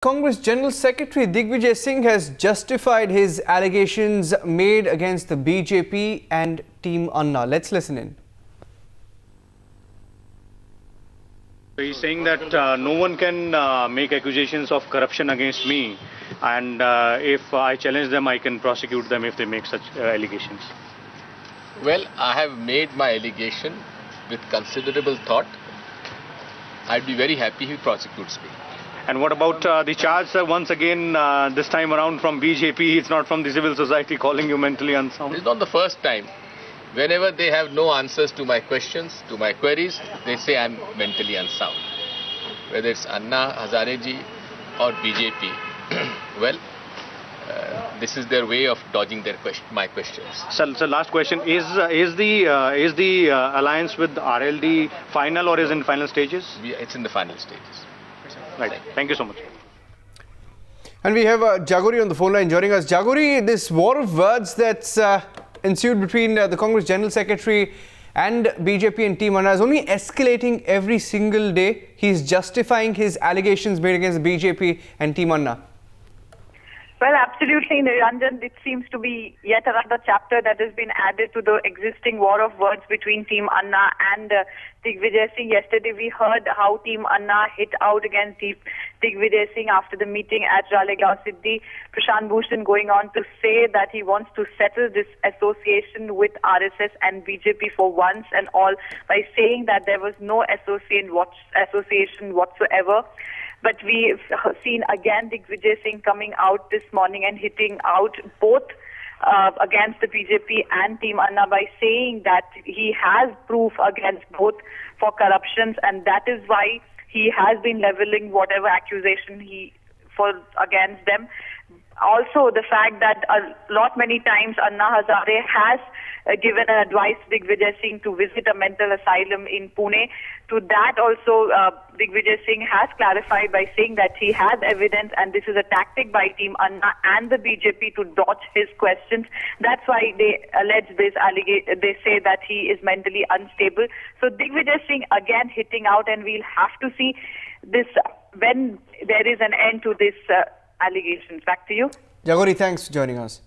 Congress General Secretary Digvijay Singh has justified his allegations made against the BJP and Team Anna. Let's listen in. He's saying that no one can make accusations of corruption against me, and if I challenge them, I can prosecute them if they make such allegations. Well, I have made my allegation with considerable thought. I'd be very happy if he prosecutes me. And what about the charge, sir, once again, this time around from BJP, it's not from the civil society calling you mentally unsound? It's not the first time. Whenever they have no answers to my questions, to my queries, they say I'm mentally unsound. Whether it's Anna Hazareji or BJP, well, this is their way of dodging my questions. So last question, is the alliance with RLD final or is in final stages? It's in the final stages. Right. Thank you so much. And we have Jaguri on the phone line joining us. Jaguri, this war of words that's ensued between the Congress General Secretary and BJP and Team Anna is only escalating every single day. He's justifying his allegations made against the BJP and Team Anna. Well, absolutely, Niranjan. It seems to be yet another chapter that has been added to the existing war of words between Team Anna and Digvijay Singh. Yesterday, we heard how Team Anna hit out against Digvijay Singh after the meeting at Ralegaon Siddi. Prashant Bhushan going on to say that he wants to settle this association with RSS and BJP for once and all by saying that there was no association whatsoever. But we've seen again Digvijay Singh coming out this morning and hitting out both against the BJP and Team Anna by saying that he has proof against both for corruptions, and that is why he has been leveling whatever accusation against them. Also, the fact that many times Anna Hazare has given an advice to Digvijay Singh to visit a mental asylum in Pune. To that also, Digvijay Singh has clarified by saying that he has evidence and this is a tactic by Team Anna and the BJP to dodge his questions. That's why they allege this they say that he is mentally unstable. So Digvijay Singh again hitting out, and we'll have to see this when there is an end to this allegations. Back to you. Jaguri, thanks for joining us.